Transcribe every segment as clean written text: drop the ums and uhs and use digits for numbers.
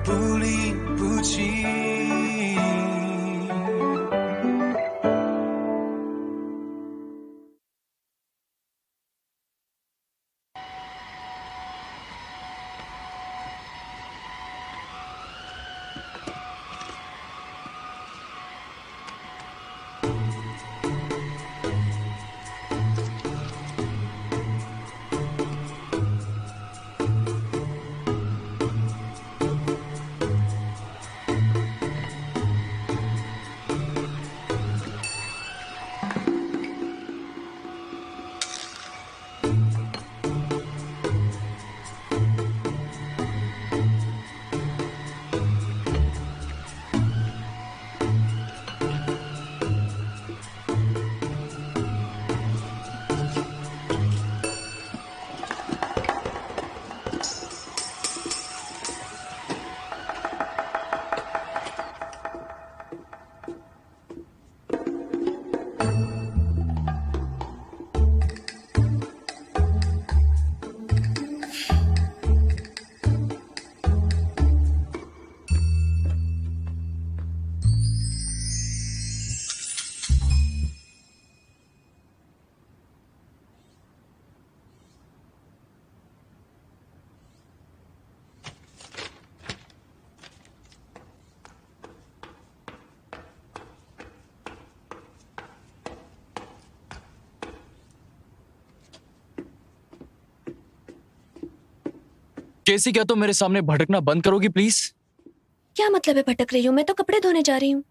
不离不弃。केसी, क्या तुम मेरे सामने भटकना बंद करोगी प्लीज? क्या मतलब है भटक रही हूँ? मैं तो कपड़े धोने जा रही हूँ।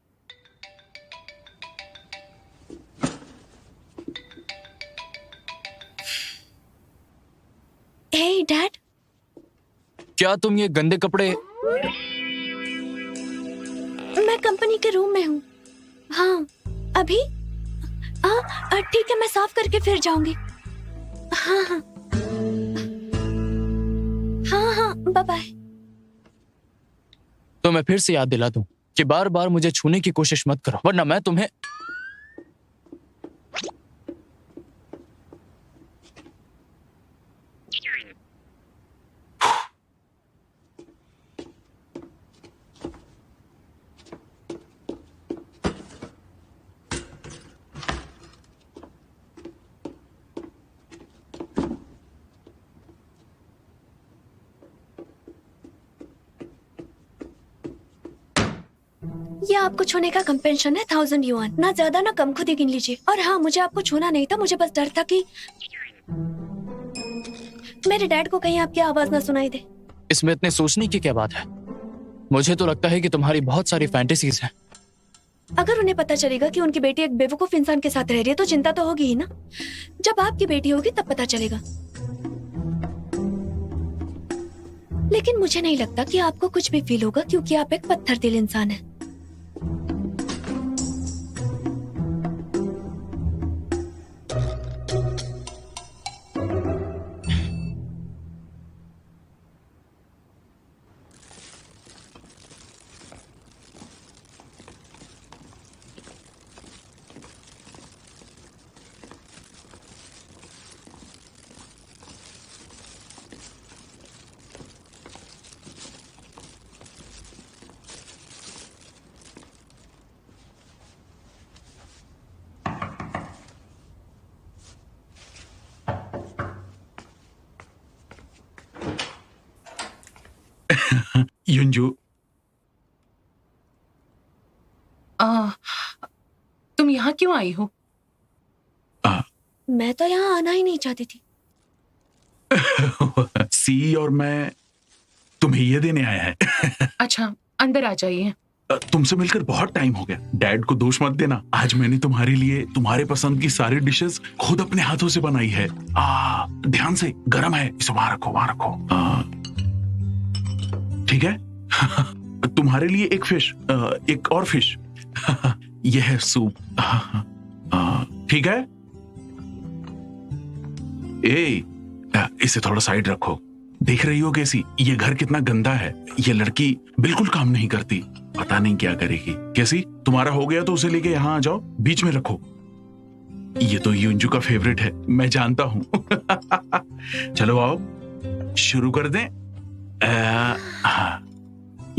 हे डैड, क्या तुम ये गंदे कपड़े? मैं कंपनी के रूम में हूँ। हाँ, अभी? हाँ ठीक है, मैं साफ करके फिर जाऊंगी। हाँ हाँ हाँ हाँ, बाय बाय। तो मैं फिर से याद दिला दूं कि बार बार मुझे छूने की कोशिश मत करो, वरना मैं तुम्हें... ये आपको छूने का कंपेंशन है, 1000 युआन। ना ज्यादा ना कम, खुद ही गिन लीजिए। और हाँ, मुझे आपको छूना नहीं था, मुझे बस डर था कि मेरे डैड को कहीं आपकी आवाज ना सुनाई दे। इसमें इतने सोचने की क्या बात है? मुझे तो लगता है कि तुम्हारी बहुत सारी फैंटेसीज हैं। अगर उन्हें पता चलेगा कि उनकी बेटी एक बेवकूफ इंसान के साथ रह रही है तो चिंता तो होगी ही ना। जब आपकी बेटी होगी तब पता चलेगा। लेकिन मुझे नहीं लगता कि आपको कुछ भी फील होगा, क्योंकि आप एक पत्थर दिल इंसान हैं। युंजू, तुम यहाँ क्यों आई हो? मैं तो यहाँ आना ही नहीं चाहती थी। सी और मैं तुम्हें ये देने आया है। अच्छा, अंदर आ जाइए। तुमसे मिलकर बहुत टाइम हो गया। डैड को दोष मत देना। आज मैंने तुम्हारे लिए तुम्हारे पसंद की सारी डिशेस खुद अपने हाथों से बनाई है। ध्यान से, गरम है, इसे वहां रखो, वहां रखो। ठीक है। तुम्हारे लिए एक फिश, एक और फिश। यह है सूप। ठीक है। इसे थोड़ा साइड रखो। देख रही हो कैसी, ये घर कितना गंदा है। ये लड़की बिल्कुल काम नहीं करती, पता नहीं क्या करेगी। कैसी, तुम्हारा हो गया तो उसे लेके यहाँ आ जाओ, बीच में रखो। ये तो युंजू का फेवरेट है, मैं जानता हूं। चलो आओ, शुरू कर दें।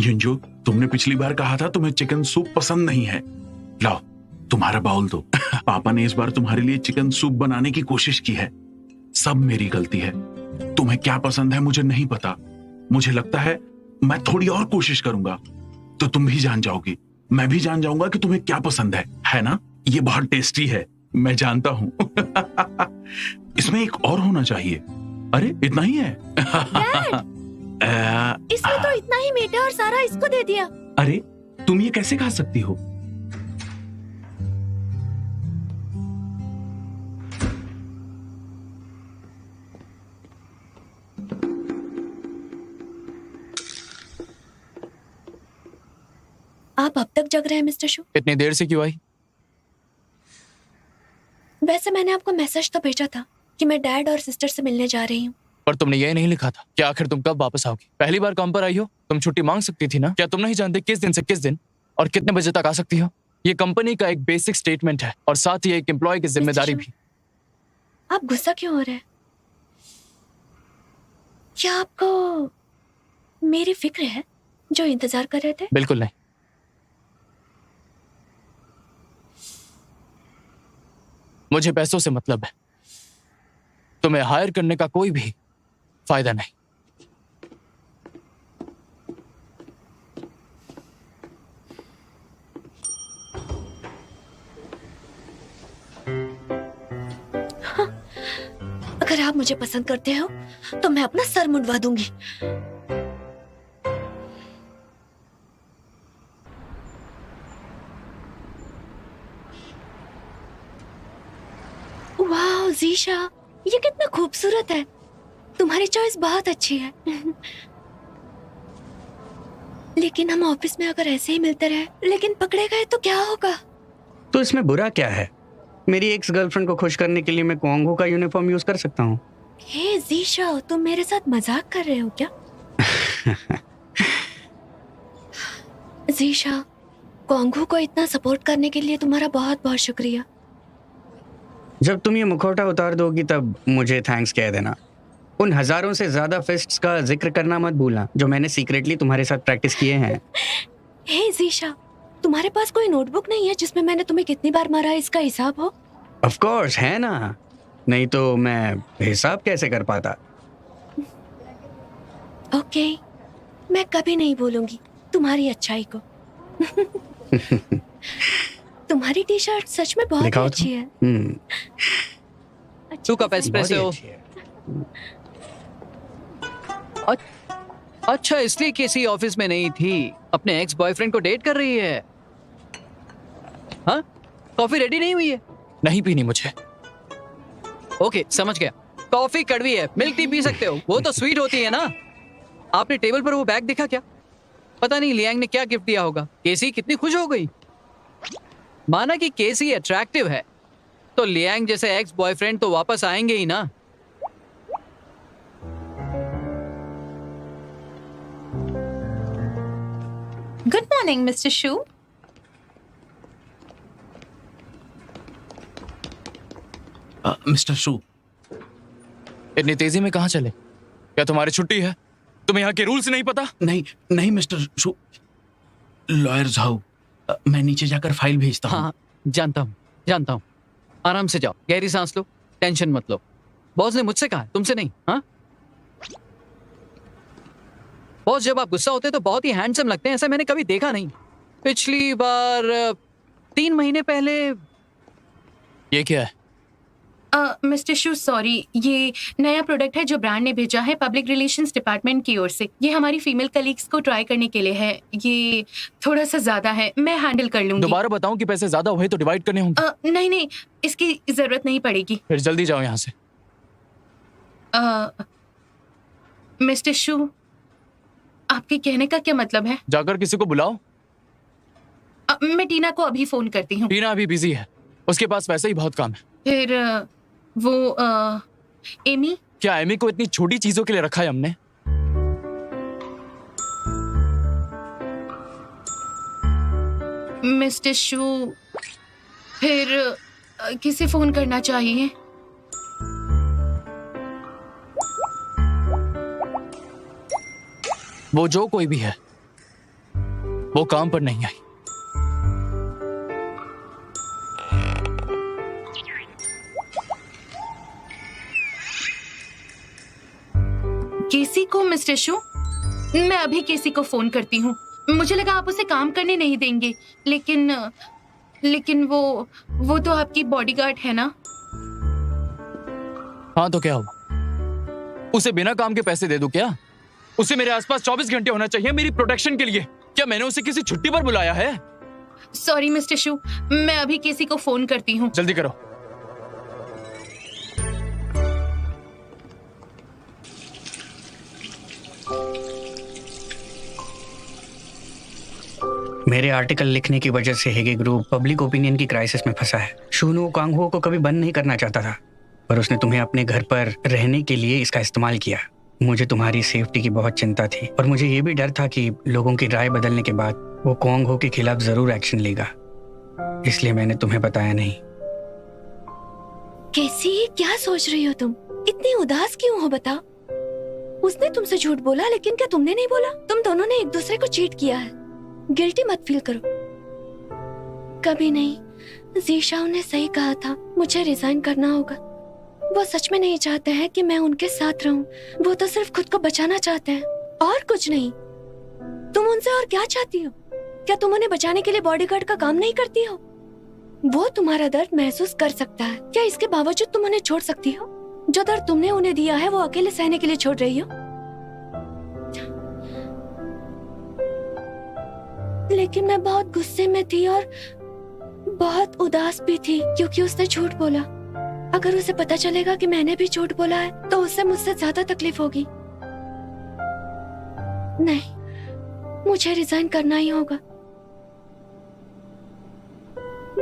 युंजू, तुमने पिछली बार कहा था तुम्हें चिकन सूप पसंद नहीं है। लाओ तुम्हारा बाउल दो। पापा ने इस बार तुम्हारे लिए चिकन सूप बनाने की कोशिश की है। सब मेरी गलती है। तुम्हें क्या पसंद है मुझे नहीं पता। मुझे लगता है मैं थोड़ी और कोशिश करूंगा तो तुम भी जान जाओगी। मैं भी जान जाऊंगा कि तुम्हें क्या पसंद है ना? ये बहुत टेस्टी है, मैं जानता हूं। इसमें एक और होना चाहिए। अरे इतना ही है। इसमें तो इतना ही मीठा और सारा इसको दे दिया। अरे तुम ये कैसे खा सकती हो? आप अब तक जग रहे हैं मिस्टर शू? इतनी देर से क्यों आई? वैसे मैंने आपको मैसेज तो भेजा था कि मैं डैड और सिस्टर से मिलने जा रही हूँ। पर तुमने ये नहीं लिखा था कि आखिर तुम कब वापस आओगी। पहली बार काम पर आई हो, तुम छुट्टी मांग सकती थी ना। क्या तुम नहीं जानते किस दिन से किस दिन और कितने बजे तक आ सकती हो? ये कंपनी का एक बेसिक स्टेटमेंट है और साथ ही एक एम्प्लॉय की जिम्मेदारी भी। आप गुस्सा क्यों हो रहे हैं? क्या आपको मेरी फिक्र है जो इंतजार कर रहे थे? बिल्कुल नहीं। मुझे पैसों से मतलब है। तुम्हें हायर करने का कोई भी फायदा नहीं। अगर आप मुझे पसंद करते हो तो मैं अपना सर मुंडवा दूंगी। वाह जीशा, ये कितना खूबसूरत है। तुम्हारी चॉइस बहुत अच्छी है। लेकिन हम ऑफिस में अगर ऐसे ही मिलते रहे लेकिन पकड़े गए तो क्या होगा? तो इसमें बुरा क्या है? मेरी एक्स गर्लफ्रेंड को खुश करने के लिए मैं क्वांग हो का यूनिफॉर्म यूज कर सकता हूँ। हे जीशा, तुम मेरे साथ मजाक कर रहे हो क्या? जीशा, क्वांग हो को इतना सपोर्ट करने के लिए तुम्हारा बहुत बहुत शुक्रिया। जब तुम ये मुखौटा उतार दोगी तब मुझे थैंक्स कह देना। उन हजारों से ज्यादा फिस्ट्स का जिक्र करना मत भूलना जो मैंने सीक्रेटली तुम्हारे साथ प्रैक्टिस किए हैं। हे जीशा, तुम्हारे पास कोई नोटबुक नहीं है जिसमें मैंने तुम्हें कितनी बार मारा है इसका हिसाब हो? ऑफ कोर्स है ना, नहीं तो मैं हिसाब कैसे कर पाता। ओके, मैं कभी नहीं भूलूंगी तुम्हारी अच्छाई को। तुम्हारी टी शर्ट सच में बहुत ही अच्छी है। Two cup espresso. अच्छा, इसलिए किसी ऑफिस में नहीं थी, अपने एक्स बॉयफ्रेंड को डेट कर रही है। हाँ, कॉफी रेडी नहीं हुई है? नहीं पीनी मुझे। ओके, समझ गया। कॉफी कड़वी है, मिल्क टी पी सकते हो, वो तो स्वीट होती है ना। आपने टेबल पर वो बैग देखा क्या? पता नहीं लियांग ने क्या गिफ्ट दिया होगा। केसी कितनी खुश हो गई। माना कि केसी अट्रैक्टिव है तो लियांग जैसे एक्स बॉयफ्रेंड तो वापस आएंगे ही ना। गुड मॉर्निंग मिस्टर शू। मिस्टर शू, इतनी तेजी में कहाँ चले? क्या तुम्हारी छुट्टी है? तुम्हें यहाँ के रूल्स नहीं पता? नहीं नहीं मिस्टर शू, लॉयर झाऊ, मैं नीचे जाकर फाइल भेजता हूँ। हाँ, जानता हूँ। आराम से जाओ, गहरी सांस लो, टेंशन मत लो। बॉस ने मुझसे कहा, तुमसे नहीं। हाँ, बॉस जब आप गुस्सा होते तो बहुत ही हैंडसम लगते हैं, ऐसा मैंने कभी देखा नहीं। पिछली बार 3 महीने पहले। ये क्या है? मिस्टर शू सॉरी, ये नया प्रोडक्ट है जो ब्रांड ने भेजा है पब्लिक रिलेशंस डिपार्टमेंट की ओर से। ये हमारी फीमेल कलीग्स को ट्राई करने के लिए है। ये थोड़ा सा ज्यादा है, मैं हैंडल कर लूंगी। दोबारा बताऊं कि पैसे ज्यादा हुए तो डिवाइड करने होंगे। नहीं, इसकी जरूरत नहीं पड़ेगी। फिर जल्दी जाओ यहाँ से। मिस्टर शू, आपके कहने का क्या मतलब है? जाकर किसी को बुलाओ। मैं टीना को अभी फोन करती हूँ। टीना अभी बिजी है, उसके पास वैसे ही बहुत काम है। फिर वो एमी। क्या एमी को इतनी छोटी चीजों के लिए रखा है हमने? मिस्टर शू, फिर किसे फोन करना चाहिए? वो जो कोई भी है, वो काम पर नहीं आई। केसी को मिस्टर शू, मैं अभी केसी को फोन करती हूँ। मुझे लगा आप उसे काम करने नहीं देंगे, लेकिन वो तो आपकी बॉडीगार्ड है ना। हाँ तो क्या हुआ? उसे बिना काम के पैसे दे दूं क्या? उसे मेरे आसपास 24 घंटे होना चाहिए मेरी प्रोटेक्शन के लिए। क्या मैंने उसे किसी छुट्टी पर बुलाया है? सॉरी मिस्टर शू, मैं अभी केसी को फोन करती हूँ। जल्दी करो। मेरे आर्टिकल लिखने की वजह से हेगे ग्रुप पब्लिक ओपिनियन की क्राइसिस में फंसा है। शूनो कांगहो को कभी बंद नहीं करना चाहता था, पर उसने तुम्हें अपने घर पर रहने के लिए इसका इस्तेमाल किया। मुझे तुम्हारी सेफ्टी की बहुत चिंता थी और मुझे ये भी डर था कि लोगों की राय बदलने के बाद वो कांगहो के खिलाफ जरूर एक्शन लेगा, इसलिए मैंने तुम्हें बताया नहीं। कैसी क्या सोच रही हो तुम? इतनी उदास क्यों हो बता? उसने तुमसे झूठ बोला, लेकिन क्या तुमने नहीं बोला? तुम दोनों ने एक दूसरे को चीट किया है। गिल्टी मत फील करो। कभी नहीं। जीशाओ ने सही कहा था, मुझे रिजाइन करना होगा। वो सच में नहीं चाहते हैं कि मैं उनके साथ रहूं। वो तो सिर्फ खुद को बचाना चाहते हैं और कुछ नहीं। तुम उनसे और क्या चाहती हो? क्या तुम उन्हें बचाने के लिए बॉडीगार्ड का काम नहीं करती हो? वो तुम्हारा दर्द महसूस कर सकता है। क्या इसके बावजूद तुम उन्हें छोड़ सकती हो? जो दर्द तुमने उन्हें दिया है वो अकेले सहने के लिए छोड़ रही हो? लेकिन मैं बहुत गुस्से में थी और बहुत उदास भी थी क्योंकि उसने झूठ बोला। अगर उसे पता चलेगा कि मैंने भी झूठ बोला है तो उसे मुझसे ज्यादा तकलीफ होगी। नहीं, मुझे रिजाइन करना ही होगा।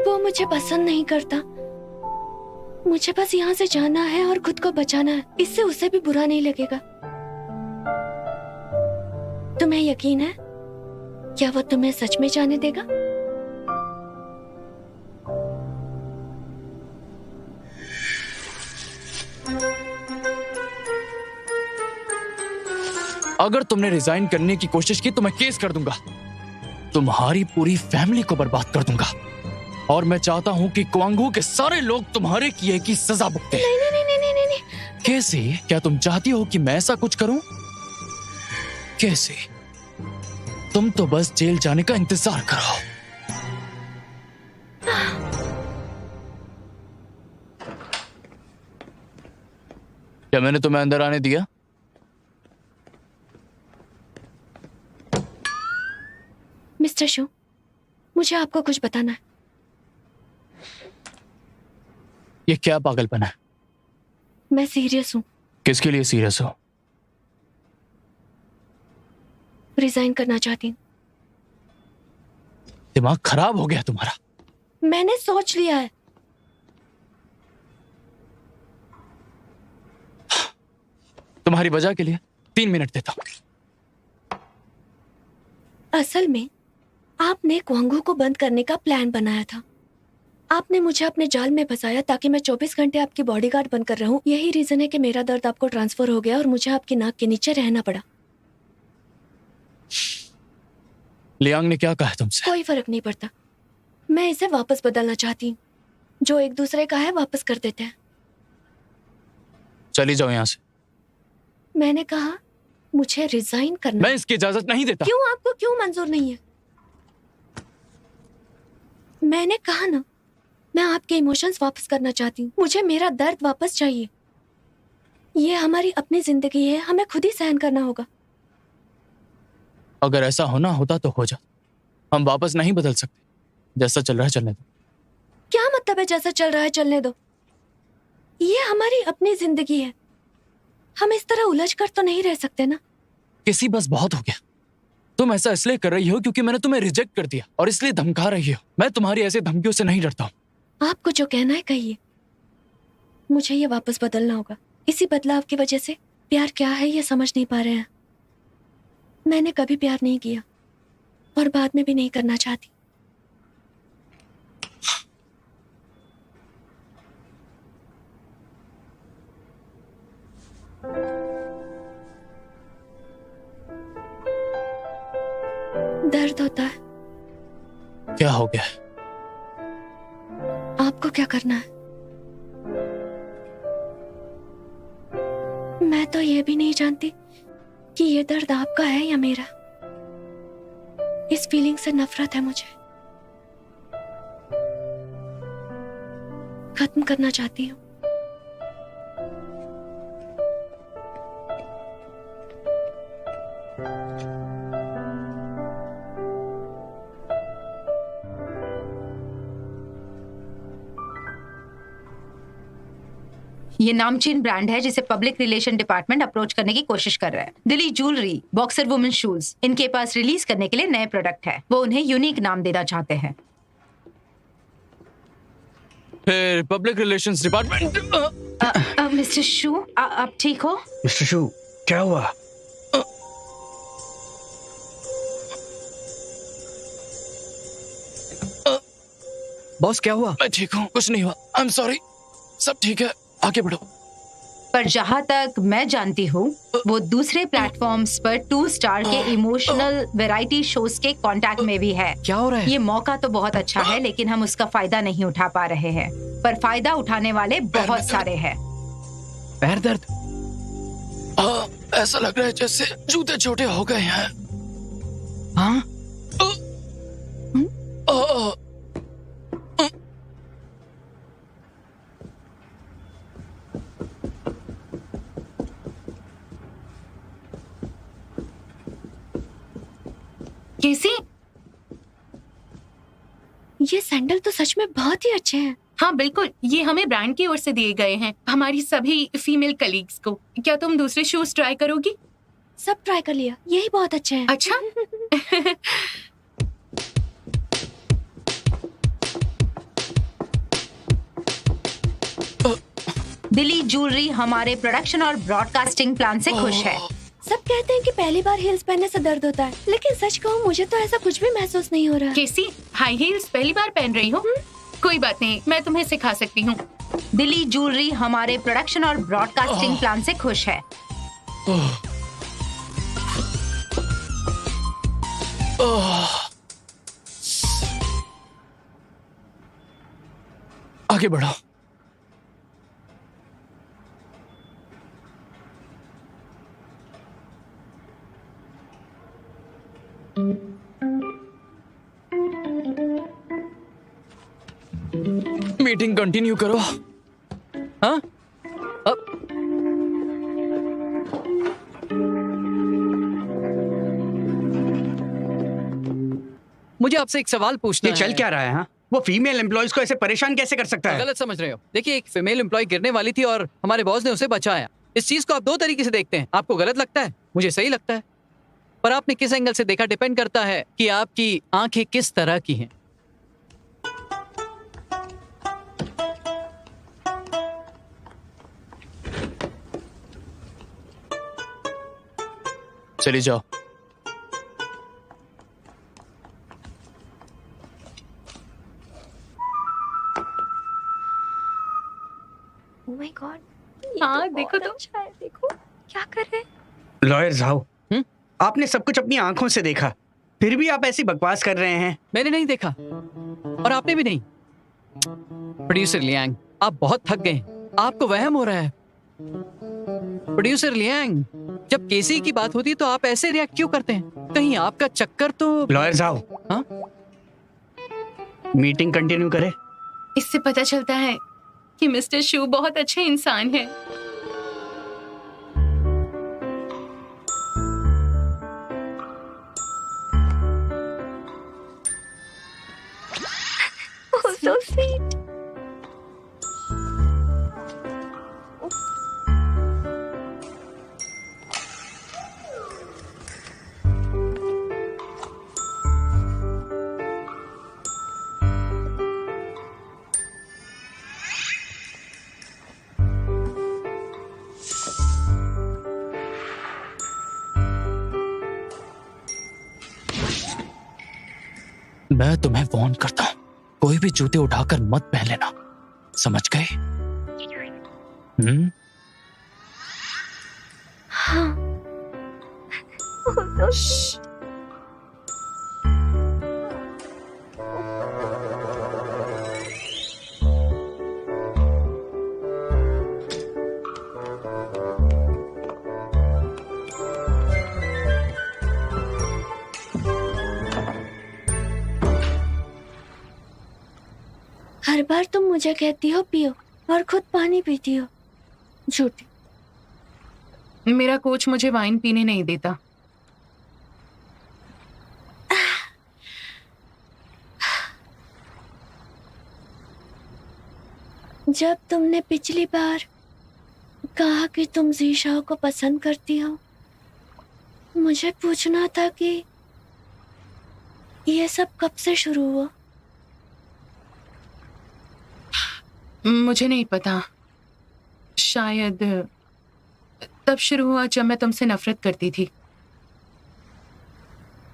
वो मुझे पसंद नहीं करता। मुझे बस यहाँ से जाना है और खुद को बचाना है। इससे उसे भी बुरा नहीं लगेगा। तुम्हें यकीन है? क्या वो तुम्हें सच में जाने देगा? अगर तुमने रिजाइन करने की कोशिश की तो मैं केस कर दूंगा। तुम्हारी पूरी फैमिली को बर्बाद कर दूंगा। और मैं चाहता हूं कि क्वांगहू के सारे लोग तुम्हारे किए की सजा भुगते। नहीं नहीं नहीं नहीं नहीं नहीं। कैसे? क्या तुम चाहती हो कि मैं ऐसा कुछ करूं? कैसे? तुम तो बस जेल जाने का इंतजार करो। क्या मैंने तुम्हें अंदर आने दिया? मिस्टर शू, मुझे आपको कुछ बताना है। ये क्या पागलपन है? मैं सीरियस हूँ। किसके लिए सीरियस हो? रिजाइन करना चाहती हूँ। दिमाग खराब हो गया तुम्हारा। मैंने सोच लिया है। तुम्हारी वजह के लिए 3 मिनट देता हूं। असल में आपने क्वांगहू को बंद करने का प्लान बनाया था। आपने मुझे अपने जाल में फंसाया ताकि मैं 24 घंटे आपकी बॉडीगार्ड बनकर रहूं। यही रीजन है कि मेरा दर्द आपको ट्रांसफर हो गया और मुझे आपकी नाक के नीचे रहना पड़ा। लियांग ने क्या कहा तुमसे? कोई फर्क नहीं पड़ता। मैं इसे वापस बदलना चाहती हूँ। जो एक दूसरे का है वापस कर देते हैं। चली जाओ यहां से। मैंने कहा मुझे रिजाइन करना। मैं इसकी इजाजत नहीं देता। क्यों? आपको क्यों मंजूर नहीं है? मैंने कहा ना, मैं आपके इमोशंस वापस करना चाहती हूँ। मुझे मेरा दर्द वापस चाहिए। ये हमारी अपनी जिंदगी है, हमें खुद ही सहन करना होगा। अगर ऐसा होना होता तो हो जा। हम वापस नहीं बदल सकते। जैसा चल रहा है चलने दो। क्या मतलब है जैसा चल रहा है चलने दो? ये हमारी अपनी जिंदगी है। हम इस तरह उलझ कर तो नहीं रह सकते ना। किसी बस बहुत हो गया। तुम ऐसा इसलिए कर रही हो क्योंकि मैंने तुम्हें रिजेक्ट कर दिया और इसलिए धमका रही हो। मैं तुम्हारी ऐसी धमकियों से नहीं डरता हूँ। आपको जो कहना है कहिए। मुझे ये वापस बदलना होगा। इसी बदलाव की वजह से प्यार क्या है ये समझ नहीं पा रहे हैं। मैंने कभी प्यार नहीं किया और बाद में भी नहीं करना चाहती। दर्द होता है। क्या हो गया? आपको क्या करना है? मैं तो ये भी नहीं जानती कि ये दर्द आपका है या मेरा। इस फीलिंग से नफरत है मुझे। खत्म करना चाहती हूँ। ये नामचीन ब्रांड है जिसे पब्लिक रिलेशन डिपार्टमेंट अप्रोच करने की कोशिश कर रहा है। Delhi jewellery, boxer women shoes, इनके पास रिलीज करने के लिए नए प्रोडक्ट है। वो उन्हें यूनिक नाम देना चाहते हैं। फिर पब्लिक रिलेशंस डिपार्टमेंट। मिस्टर शू, आप ठीक हो? मिस्टर शू, क्या हुआ? बॉस क्या हुआ? मैं ठीक हूँ, कुछ नहीं हुआ। आई एम सॉरी, सब ठीक है, आगे बढ़ो। पर जहाँ तक मैं जानती हूँ वो दूसरे प्लेटफॉर्म्स पर 2 स्टार के इमोशनल वैरायटी शोज के कांटेक्ट में भी है। क्या हो रहा है? ये मौका तो बहुत अच्छा है लेकिन हम उसका फायदा नहीं उठा पा रहे हैं। पर फायदा उठाने वाले बहुत सारे हैं। पैर दर्द? ऐसा लग रहा है जैसे जूते छोटे हो गए हैं। हाँ? कैसी? ये सैंडल तो सच में बहुत ही अच्छे हैं। हाँ बिल्कुल, ये हमें ब्रांड की ओर से दिए गए हैं, हमारी सभी फीमेल कलीग्स को। क्या तुम दूसरे शूज ट्राई करोगी? सब ट्राई कर लिया, यही बहुत अच्छे हैं। अच्छा। दिल्ली ज्वेलरी हमारे प्रोडक्शन और ब्रॉडकास्टिंग प्लान से खुश है। सब कहते हैं कि पहली बार हील्स पहनने से दर्द होता है, लेकिन सच कहूँ मुझे तो ऐसा कुछ भी महसूस नहीं हो रहा। कैसी? हाई हील्स पहली बार पहन रही हो? कोई बात नहीं, मैं तुम्हें सिखा सकती हूँ। दिल्ली ज्वेलरी हमारे प्रोडक्शन और ब्रॉडकास्टिंग प्लान से खुश है। आगे बढ़ो। मीटिंग कंटिन्यू करो। हाँ? अब मुझे आपसे एक सवाल पूछना ये चल क्या रहा है? हाँ, वो फीमेल एम्प्लॉयज को ऐसे परेशान कैसे कर सकता है? गलत समझ रहे हो। देखिए, एक फीमेल एम्प्लॉय गिरने वाली थी और हमारे बॉस ने उसे बचाया। इस चीज को आप 2 तरीके से देखते हैं। आपको गलत लगता है, मुझे सही लगता है। पर आपने किस एंगल से देखा डिपेंड करता है कि आपकी आंखें किस तरह की हैं। चली जाओ। Oh my God, हाँ, देखो तो। अच्छा है, देखो क्या कर रहे हैं। लॉयर साहब, आपने सब कुछ अपनी आंखों से देखा, फिर भी आप ऐसी बकवास कर रहे हैं। मैंने नहीं देखा और आपने भी नहीं। प्रोड्यूसर लियांग, आप बहुत थक गए। आपको वहम हो रहा है। प्रोड्यूसर लियांग, जब केसी की बात होती है तो आप ऐसे रिएक्ट क्यों करते हैं? कहीं आपका चक्कर तो... लॉयर साहब, हाँ? मीटिंग कंटिन्यू करें? इससे पता चलता है कि मिस्टर शू बहुत अच्छे इंसान हैं। Oh, so sweet. मैं तुम्हें वार्न करता हूं, कोई भी जूते उठाकर मत पहन लेना, समझ गए? हाँ। Oh, so sweet. हर बार तुम मुझे कहती हो पियो और खुद पानी पीती हो। झूठी। मेरा कोच मुझे वाइन पीने नहीं देता। जब तुमने पिछली बार कहा कि तुम ज़ीशाओ को पसंद करती हो, मुझे पूछना था कि ये सब कब से शुरू हुआ। मुझे नहीं पता, शायद तब शुरू हुआ जब मैं तुमसे नफरत करती थी।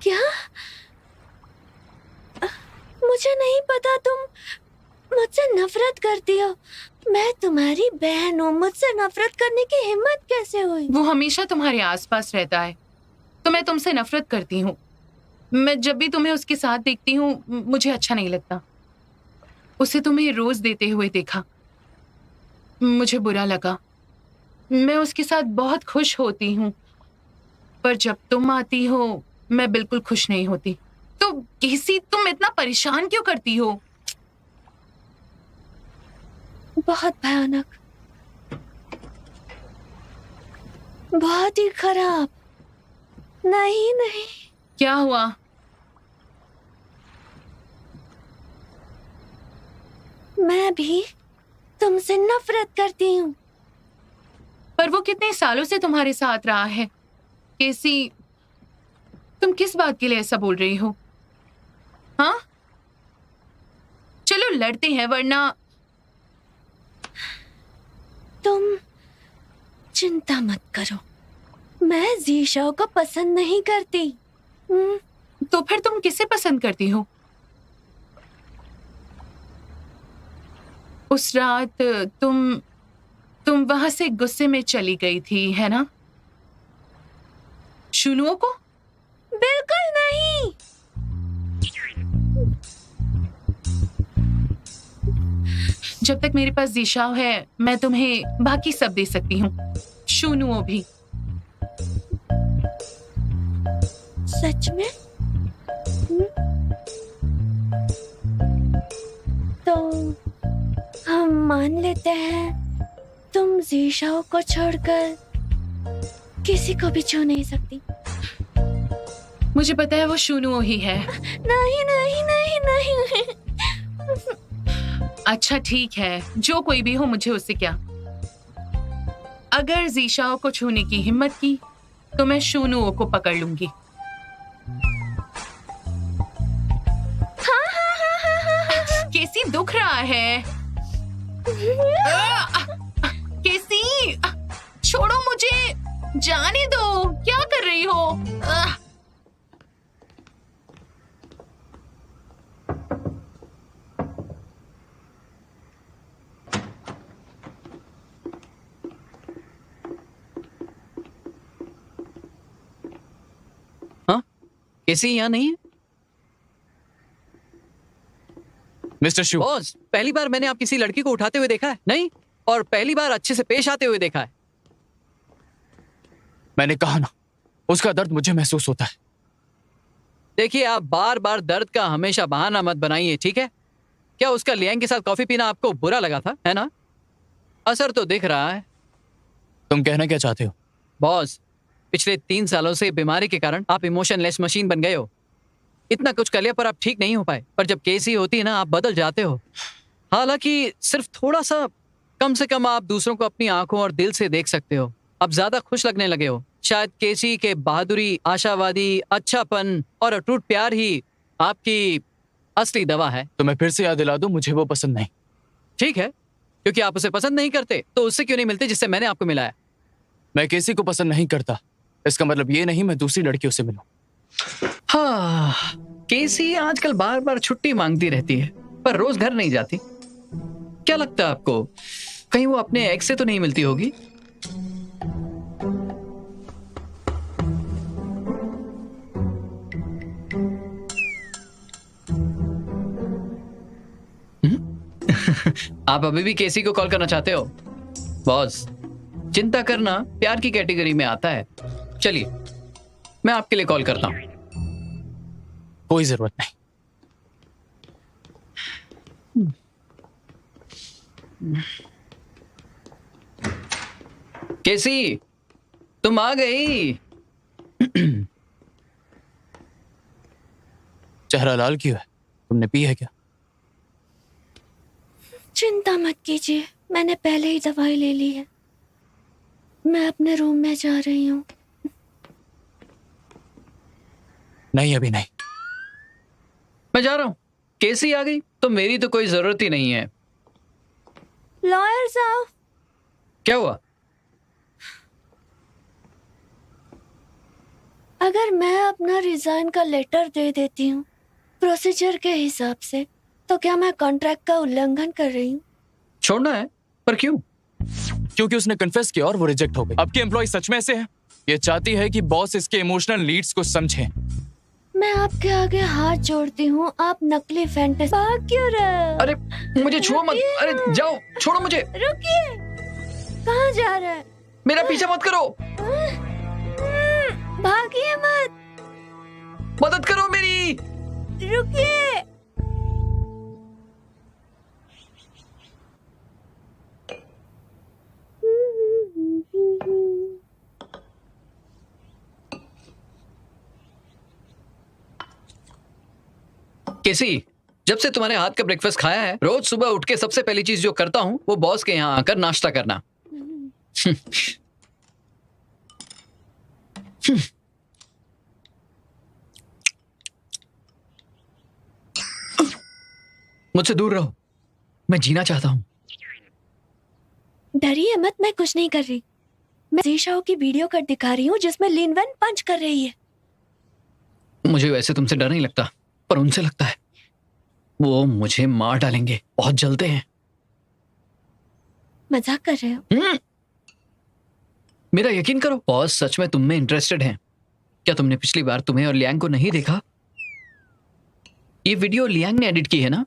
क्या? मुझे नहीं पता तुम मुझसे नफरत करती हो। मैं तुम्हारी बहन हूँ, मुझसे नफरत करने की हिम्मत कैसे हुई? वो हमेशा तुम्हारे आसपास रहता है तो मैं तुमसे नफरत करती हूँ। मैं जब भी तुम्हें उसके साथ देखती हूँ मुझे अच्छा नहीं लगता। उसे तुम्हें रोज देते हुए देखा, मुझे बुरा लगा। मैं उसके साथ बहुत खुश होती हूँ, पर जब तुम आती हो मैं बिल्कुल खुश नहीं होती। तो केसी, तुम इतना परेशान क्यों करती हो? बहुत भयानक, बहुत ही खराब। नहीं नहीं, क्या हुआ? मैं भी तुमसे नफरत करती हूँ। पर वो कितने सालों से तुम्हारे साथ रहा है। केसी, तुम किस बात के लिए ऐसा बोल रही हो? हाँ, चलो लड़ते हैं, वरना तुम चिंता मत करो, मैं ज़ीशाओ को पसंद नहीं करती। तो फिर तुम किसे पसंद करती हो? उस रात तुम वहां से गुस्से में चली गई थी, है ना? शुनुओ को? बिल्कुल नहीं। जब तक मेरे पास ज़ीशाओ है मैं तुम्हें बाकी सब दे सकती हूँ, शुनुओ भी। सच में? तो हम मान लेते हैं तुम ज़ीशाओ को छोड़कर किसी को भी छू नहीं सकती। मुझे पता है वो शुनुओ ही है। नहीं नहीं नहीं नहीं। अच्छा ठीक है, जो कोई भी हो, मुझे उससे क्या। अगर ज़ीशाओ को छूने की हिम्मत की तो मैं शुनुओ को पकड़ लूंगी। केसी, दुख रहा है। केसी, छोड़ो मुझे, जाने दो। क्या कर रही हो? हाँ, केसी यहाँ नहीं है? मिस्टर शू, बॉस, पहली बार मैंने आप किसी लड़की को उठाते हुए देखा है नहीं, और पहली बार अच्छे से पेश आते हुए देखा है। मैंने कहा ना, उसका दर्द मुझे महसूस होता है। देखिए, आप बार बार दर्द का हमेशा बहाना मत बनाइए, ठीक है? क्या उसका लियांग के साथ कॉफी पीना आपको बुरा लगा था, है ना? असर तो दिख रहा है। तुम कहना क्या चाहते हो? बॉस, पिछले 3 सालों से बीमारी के कारण आप इमोशनलेस मशीन बन गए हो। इतना कुछ कर लिया पर आप ठीक नहीं हो पाए। पर जब केसी होती है ना, आप बदल जाते हो। हालांकि सिर्फ थोड़ा सा, कम से कम आप दूसरों को अपनी आंखों और दिल से देख सकते हो। अब ज्यादा खुश लगने लगे हो। शायद केसी के बहादुरी, आशावादी, अच्छापन और अटूट प्यार ही आपकी असली दवा है। तो मैं फिर से याद दिला दूं, मुझे वो पसंद नहीं। ठीक है, क्योंकि आप उसे पसंद नहीं करते तो उससे क्यों नहीं मिलते जिससे मैंने आपको मिलाया? मैं केसी को पसंद नहीं करता, इसका मतलब ये नहीं मैं दूसरी लड़कियों से मिलूं। हाँ, केसी आजकल बार बार छुट्टी मांगती रहती है पर रोज घर नहीं जाती। क्या लगता है आपको, कहीं वो अपने एक्स से तो नहीं मिलती होगी? आप अभी भी केसी को कॉल करना चाहते हो? बॉस, चिंता करना प्यार की कैटेगरी में आता है। चलिए, मैं आपके लिए कॉल करता हूं। कोई जरूरत नहीं। केसी, तुम आ गई। चेहरा लाल क्यों है? तुमने पी है क्या? चिंता मत कीजिए, मैंने पहले ही दवाई ले ली है। मैं अपने रूम में जा रही हूँ। नहीं, अभी नहीं। मैं जा रहा हूँ। केसी आ गई तो मेरी तो कोई जरूरत ही नहीं है। लॉयर साहब, क्या हुआ? अगर मैं अपना रिजाइन का लेटर दे देती हूँ प्रोसीजर के हिसाब से, तो क्या मैं कॉन्ट्रैक्ट का उल्लंघन कर रही हूँ? छोड़ना है, पर क्यों? क्योंकि उसने कन्फेस किया और वो रिजेक्ट हो गई। अब की एम्प्लॉय सच में ऐसे है? ये चाहती है कि बॉस इसके इमोशनल नीड्स को समझे। मैं आपके आगे हाथ जोड़ती हूँ, आप नकली फैंटेसी भाग क्यों रहे हो? अरे मुझे छुओ मत। अरे जाओ, छोड़ो मुझे। रुकिए, कहाँ जा रहे हैं? मेरा पीछा मत करो। भागिए मत, मदद करो मेरी। रुकिए। केसी, जब से तुम्हारे हाथ का ब्रेकफास्ट खाया है, रोज सुबह उठ के सबसे पहली चीज जो करता हूँ वो बॉस के यहाँ आकर नाश्ता करना। मुझसे दूर रहो, मैं जीना चाहता हूँ। डरिए मत, मैं कुछ नहीं कर रही। मैं शीशाओं की वीडियो कट दिखा रही हूँ जिसमें लिन वैन पंच कर रही है। मुझे वैसे तुमसे डर नहीं लगता, पर उनसे लगता है। वो मुझे मार डालेंगे, बहुत जलते हैं। मजाक कर रहे हो? मेरा यकीन करो, बॉस सच में तुम में इंटरेस्टेड हैं। क्या तुमने पिछली बार तुम्हें और लियांग को नहीं देखा? ये वीडियो लियांग ने एडिट की है ना?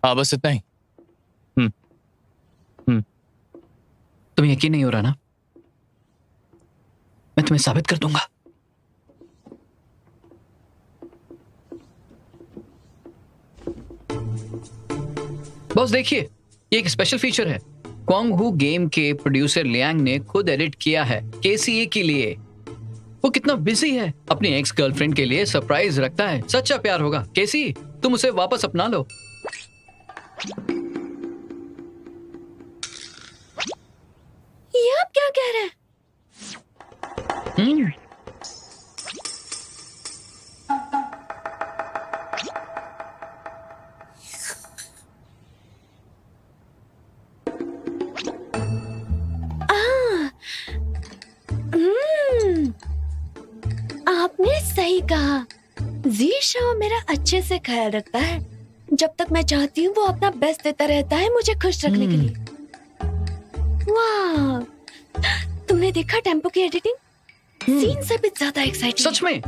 हाँ, बस इतना ही। तुम्हें यकीन नहीं हो रहा ना? मैं तुम्हें साबित कर दूंगा। बॉस देखिए, ये एक स्पेशल फीचर है। क्वांग हू गेम के प्रोड्यूसर लियांग ने खुद एडिट किया है केसीए के लिए। वो कितना बिजी है, अपनी एक्स गर्लफ्रेंड के लिए सरप्राइज रखता है। सच्चा प्यार होगा। केसी, तुम उसे वापस अपना लो। ये आप क्या कह रहे हैं? आपने सही कहा। जी शाओ मेरा अच्छे से ख्याल रखता है। जब तक मैं चाहती हूँ वो अपना बेस्ट देता रहता है मुझे खुश रखने के लिए। वाह, तुमने देखा टेम्पो की एडिटिंग? सीन से भी ज्यादा एक्साइटिंग। सच में?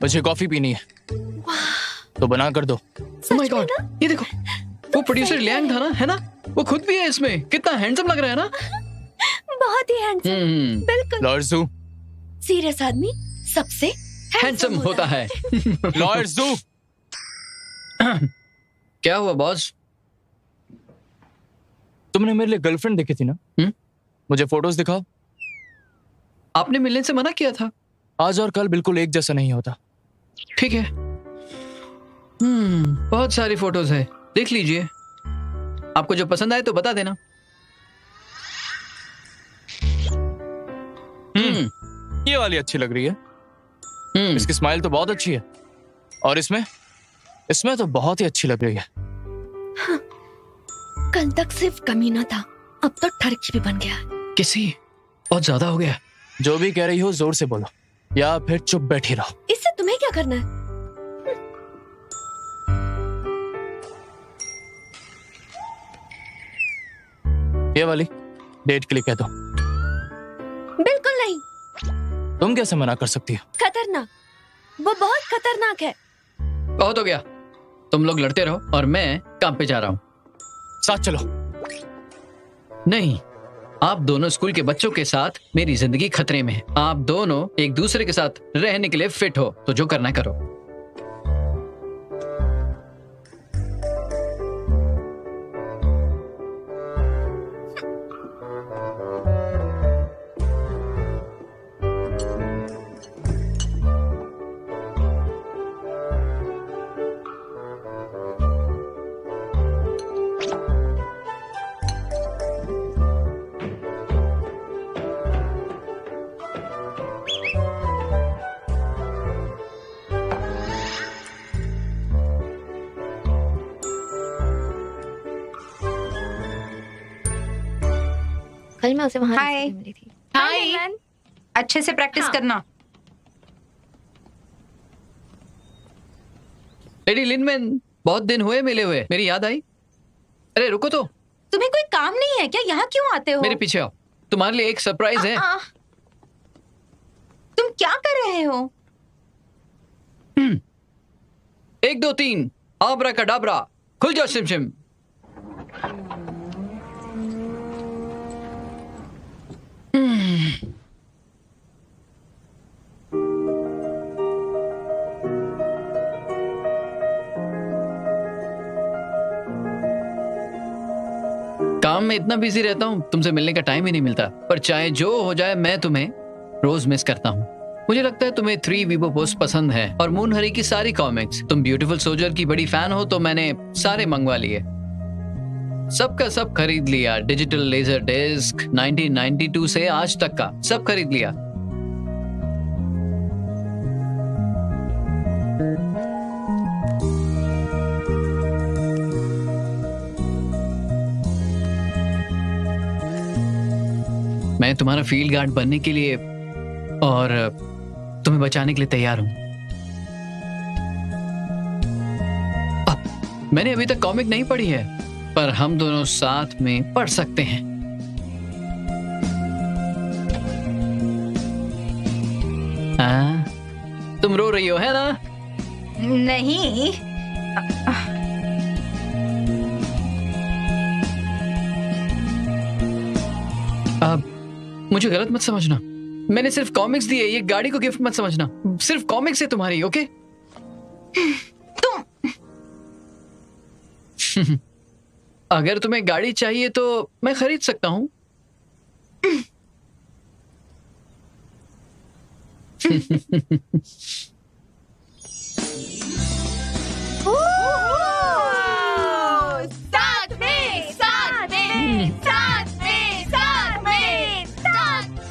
मुझे कॉफी पीनी है, तो बना कर दो। Oh my God, ये देखो, वो प्रोड्यूसर लियांग था ना, है ना? वो खुद भी है इसमें। कितना हैंडसम लग रहा है ना? बहुत ही हैंडसम। बिल्कुल। लॉयर जू, सीरियस आदमी सबसे हैंडसम होता है। लॉयर जू। क्या हुआ बॉस? तुमने मेरे लिए गर्लफ्रेंड देखी थी ना? मुझे फोटोज दिखाओ। आपने मिलने से मना किया था। आज और कल बिल्कुल एक जैसा नहीं होता। ठीक है। बहुत सारी फोटोज है, देख लीजिए। आपको जो पसंद आए तो बता देना। ये वाली अच्छी लग रही है। इसकी स्माइल तो बहुत अच्छी है। और इसमें तो बहुत ही अच्छी लग रही है। हाँ, कल तक सिर्फ कमीना था, अब तो ठरकी भी बन गया है। किसी बहुत ज्यादा हो गया। जो भी कह रही हो जोर से बोलो, या फिर चुप बैठी रहो। इससे तुम्हें क्या करना है? ये वाली डेट के लिए कह दो। बिल्कुल नहीं। तुम कैसे मना कर सकती हो? खतरनाक, वो बहुत खतरनाक है। बहुत हो गया, तुम लोग लड़ते रहो और मैं काम पे जा रहा हूँ। साथ चलो। नहीं, आप दोनों स्कूल के बच्चों के साथ मेरी जिंदगी खतरे में है। आप दोनों एक दूसरे के साथ रहने के लिए फिट हो, तो जो करना है करो। कल मैं उसे वहाँ Hi. मिली थी। हाय। अच्छे से प्रैक्टिस हाँ। करना। लेडी लिनमैन, बहुत दिन हुए मिले हुए, मेरी याद आई। अरे रुको तो, तुम्हें कोई काम नहीं है क्या? यहाँ क्यों आते हो? मेरे पीछे आओ, तुम्हारे लिए एक सरप्राइज है। तुम क्या कर रहे हो? 1 2 3 आबरा कडाबरा, खुल जाओ सिमसिम। काम में इतना बिजी रहता हूँ, तुमसे मिलने का टाइम ही नहीं मिलता। पर चाहे जो हो जाए, मैं तुम्हें रोज मिस करता हूँ। मुझे लगता है तुम्हें 3 वीबो पोस्ट पसंद है और मून हरी की सारी कॉमिक्स। तुम ब्यूटीफुल सोल्जर की बड़ी फैन हो, तो मैंने सारे मंगवा लिए। सबका सब खरीद लिया। डिजिटल लेजर डिस्क 1992 से आज तक का सब खरीद लिया। मैं तुम्हारा फील्ड गार्ड बनने के लिए और तुम्हें बचाने के लिए तैयार हूं। मैंने अभी तक कॉमिक नहीं पढ़ी है, पर हम दोनों साथ में पढ़ सकते हैं। तुम रो रही हो, है ना? नहीं। अब मुझे गलत मत समझना, मैंने सिर्फ कॉमिक्स दी है, ये गाड़ी को गिफ्ट मत समझना। सिर्फ कॉमिक्स है तुम्हारी, ओके? तुम अगर तुम्हें गाड़ी चाहिए तो मैं खरीद सकता हूं।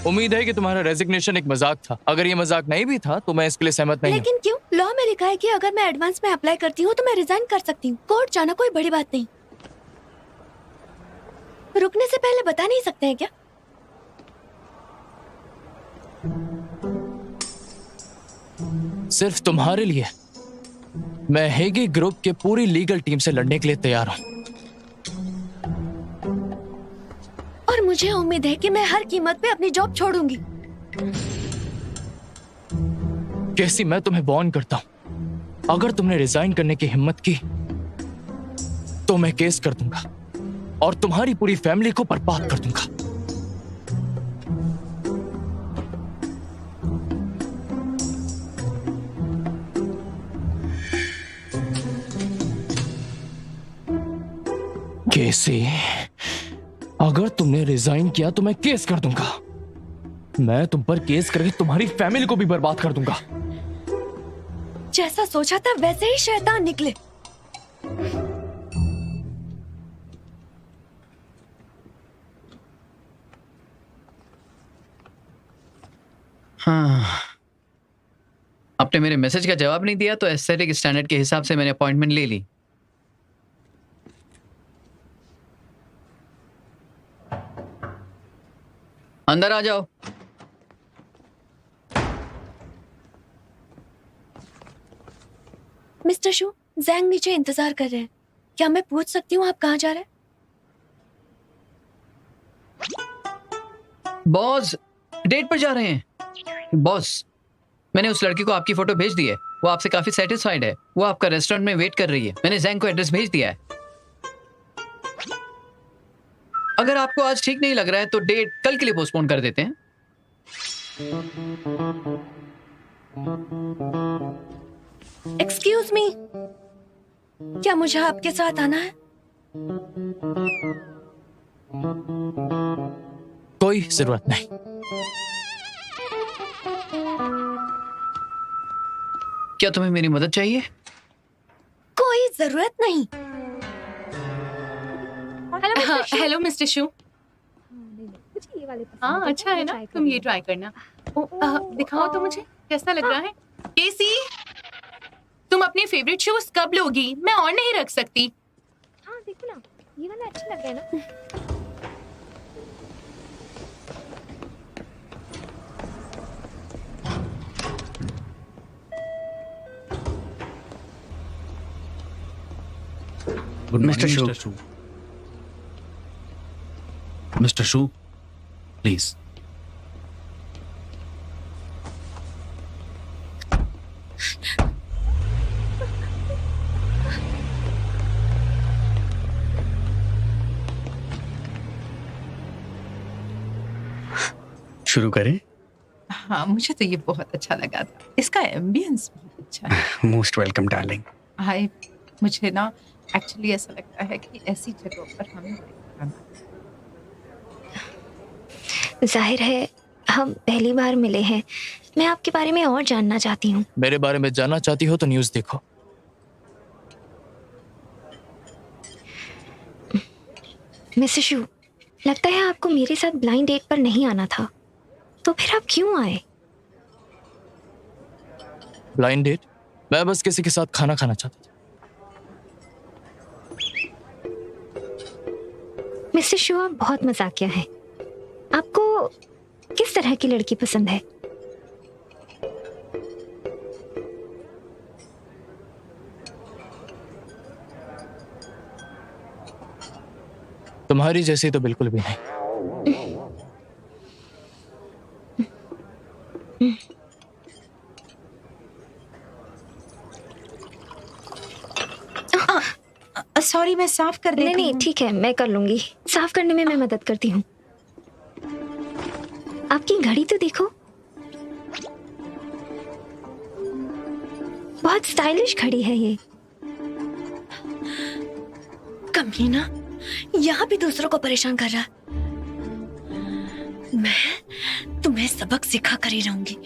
उम्मीद है कि तुम्हारा रेजिग्नेशन एक मजाक था। अगर ये मजाक नहीं भी था तो मैं इसके लिए सहमत नहीं हूँ। लेकिन क्यों? लॉ में लिखा है कि अगर मैं एडवांस में अप्लाई करती हूँ तो मैं रिजाइन कर सकती हूँ। कोर्ट जाना कोई बड़ी बात नहीं। रुकने से पहले बता नहीं सकते हैं क्या? सिर्फ तुम्हारे लिए मैं हेगी ग्रुप के पूरी लीगल टीम से लड़ने के लिए तैयार हूँ। और मुझे उम्मीद है कि मैं हर कीमत पे अपनी जॉब छोड़ूंगी। कैसी, मैं तुम्हें वार्न करता हूँ, अगर तुमने रिजाइन करने की हिम्मत की तो मैं केस कर दूंगा और तुम्हारी पूरी फैमिली को बर्बाद कर दूंगा। कैसी, अगर तुमने रिजाइन किया तो मैं केस कर दूंगा। मैं तुम पर केस करके तुम्हारी फैमिली को भी बर्बाद कर दूंगा। जैसा सोचा था वैसे ही शैतान निकले। हाँ, आपने मेरे मैसेज का जवाब नहीं दिया तो एस्थेटिक स्टैंडर्ड के हिसाब से मैंने अपॉइंटमेंट ले ली। अंदर आ जाओ। मिस्टर शू, जैंग नीचे इंतजार कर रहे हैं। क्या मैं पूछ सकती हूँ आप कहाँ जा रहे हैं? बॉस डेट पर जा रहे हैं। बॉस, मैंने उस लड़की को आपकी फोटो भेज दी है। वो आपसे काफी सेटिस्फाइड है। वो आपका रेस्टोरेंट में वेट कर रही है। मैंने जैंग को एड्रेस भेज दिया है। अगर आपको आज ठीक नहीं लग रहा है तो डेट कल के लिए पोस्टपोन कर देते हैं। एक्सक्यूज मी, क्या मुझे आपके साथ आना है? कोई जरूरत नहीं। क्या तुम्हें मेरी मदद चाहिए? कोई जरूरत नहीं। हेलो मिस्टर शू। हाँ अच्छा है ना, तुम ये ट्राई करना। दिखाओ तो मुझे कैसा लग रहा है। केसी, तुम अपने फेवरेट शूज कब लोगी? मैं और नहीं रख सकती। हाँ देखो ना, ये वाला अच्छा लग रहा है ना। Good Mr. Shu. Mister shoe, please. शुरू करें? हाँ, मुझे तो ये बहुत अच्छा लगा था। इसका एम्बियंस बहुत अच्छा है। Most welcome darling. हाय, मुझे ना एक्चुअली ऐसा लगता है कि ऐसी जगहों पर हमें रहना। जाहिर है हम पहली बार मिले हैं। मैं आपके बारे में और जानना चाहती हूँ। मेरे बारे में जानना चाहती हो तो न्यूज़ देखो। मिस्टर शू, लगता है आपको मेरे साथ ब्लाइंड डेट पर नहीं आना था, तो फिर आप क्यों आए? Blind date? मैं बस किसी के साथ खाना खाना चाहता था। मिस्टर शू, आप बहुत मजाकिया हैं। आपको किस तरह की लड़की पसंद है? तुम्हारी जैसी तो बिल्कुल भी नहीं। सॉरी, मैं साफ कर देती नहीं हूँ। ठीक है, मैं कर लूंगी। साफ करने में मैं मदद करती हूँ। आपकी घड़ी तो देखो, बहुत स्टाइलिश घड़ी है ये। कमीना, यहाँ भी दूसरों को परेशान कर रहा है। मैं तुम्हें सबक सिखा कर ही रहूंगी।